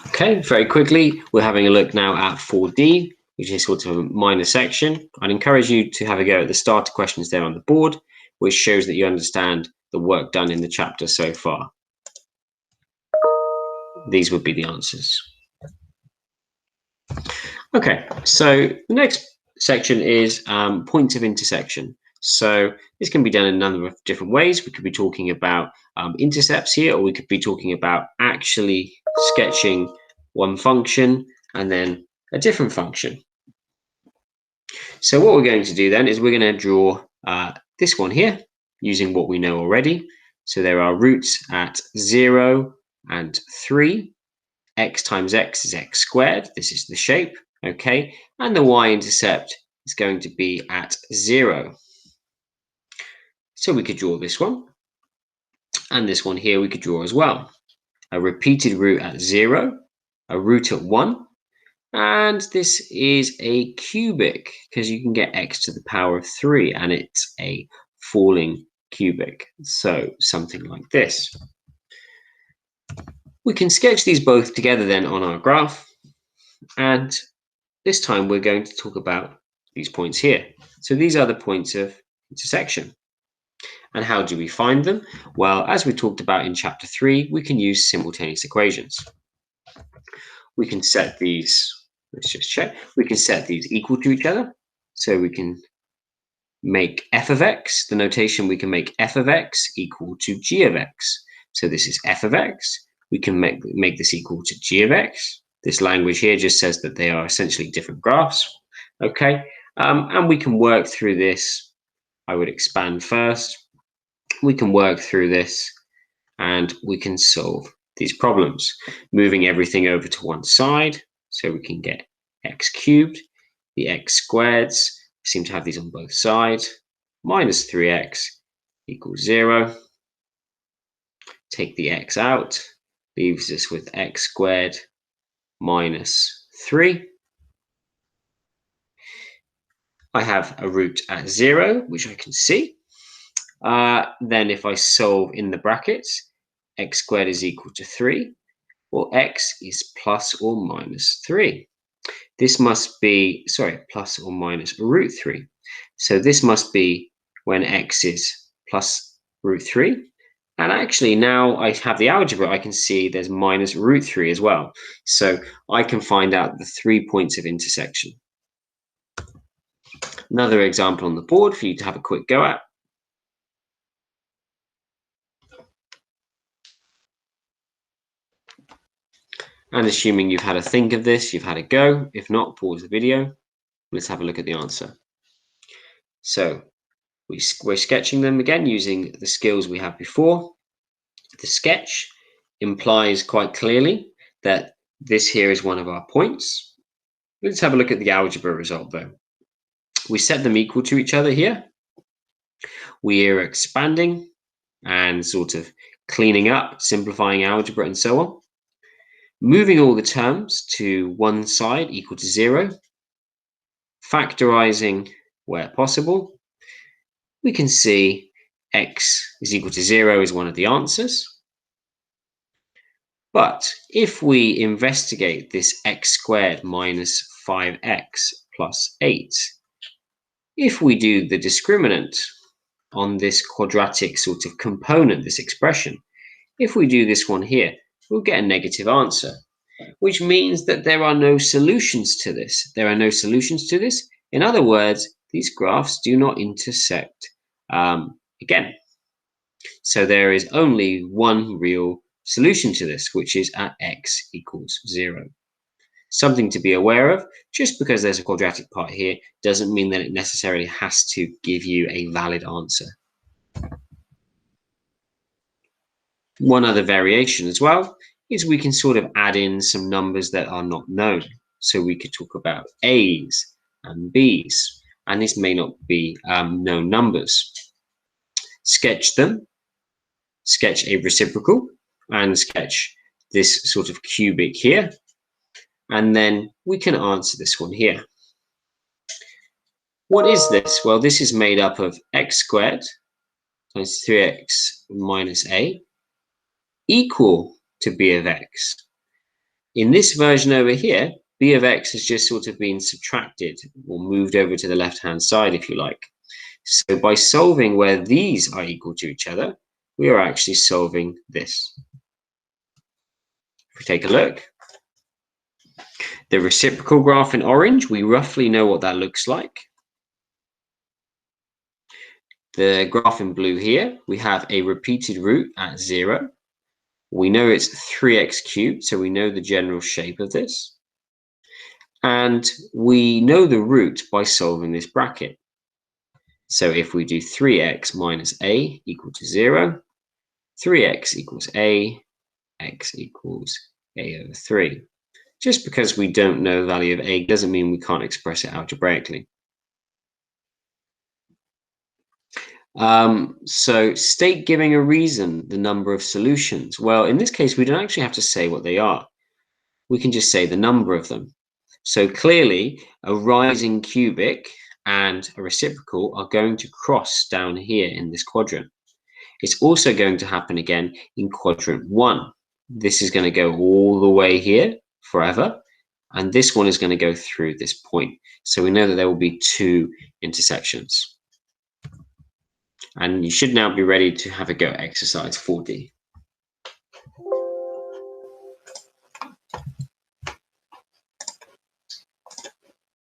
Okay, very quickly, we're having a look now at 4D, which is sort of a minor section. I'd encourage you to have a go at the starter questions there on the board, which shows that you understand the work done in the chapter so far. These would be the answers. Okay, so the next section is points of intersection. So this can be done in a number of different ways. We could be talking about intercepts here, or we could be talking about actually sketching one function and then a different function. So what we're going to do then is we're going to draw this one here using what we know already. So there are roots at 0 and 3. X times x is x squared. This is the shape, okay? And the y-intercept is going to be at 0. So we could draw this one. And this one here we could draw as well. A repeated root at 0, a root at 1, and this is a cubic because you can get x to the power of 3 and it's a falling cubic. So something like this. We can sketch these both together then on our graph, and this time we're going to talk about these points here. So these are the points of intersection. And how do we find them? Well, as we talked about in chapter 3, we can use simultaneous equations. We can set these, let's just check, we can set these equal to each other. So we can make f of x, the notation we can make f of x equal to g of x. So this is f of x. We can make this equal to g of x. This language here just says that they are essentially different graphs. Okay, and we can work through this. I would expand first. We can work through this and we can solve these problems, moving everything over to one side. So we can get x cubed, the x squareds, we seem to have these on both sides, minus 3x equals 0. Take the x out, leaves us with x squared minus 3. I have a root at 0, which I can see. Then if I solve in the brackets, x squared is equal to 3, or x is plus or minus 3. This must be, plus or minus root 3. So this must be when x is plus root 3. And actually now I have the algebra, I can see there's minus root 3 as well. So I can find out the 3 points of intersection. Another example on the board for you to have a quick go at. And assuming you've had a think of this, you've had a go. If not, pause the video. Let's have a look at the answer. So we're sketching them again using the skills we had before. The sketch implies quite clearly that this here is one of our points. Let's have a look at the algebra result though. We set them equal to each other here. We are expanding and sort of cleaning up, simplifying algebra and so on. Moving all the terms to one side equal to 0. Factorizing where possible. We can see x is equal to 0 is one of the answers. But if we investigate this x squared minus 5x plus 8, if we do the discriminant on this quadratic sort of component, this expression, if we do this one here, we'll get a negative answer, which means that there are no solutions to this. There are no solutions to this. In other words, these graphs do not intersect again. So there is only one real solution to this, which is at x equals 0. Something to be aware of, just because there's a quadratic part here doesn't mean that it necessarily has to give you a valid answer. One other variation as well is we can sort of add in some numbers that are not known. So we could talk about a's and b's, and this may not be known numbers. Sketch them, sketch a reciprocal, and sketch this sort of cubic here. And then we can answer this one here. What is this? Well, this is made up of x squared times 3x minus a equal to b of x. In this version over here, b of x has just sort of been subtracted or moved over to the left-hand side, if you like. So by solving where these are equal to each other, we are actually solving this. If we take a look, the reciprocal graph in orange, we roughly know what that looks like. The graph in blue here, we have a repeated root at 0. We know it's 3x cubed, so we know the general shape of this. And we know the root by solving this bracket. So if we do 3x minus a equal to 0, 3x equals a, x equals a over 3. Just because we don't know the value of a doesn't mean we can't express it algebraically. So state giving a reason the number of solutions. Well, in this case, we don't actually have to say what they are. We can just say the number of them. So clearly, a rising cubic and a reciprocal are going to cross down here in this quadrant. It's also going to happen again in quadrant 1. This is going to go all the way here forever, and this one is going to go through this point. So we know that there will be 2 intersections. And you should now be ready to have a go at exercise 4D.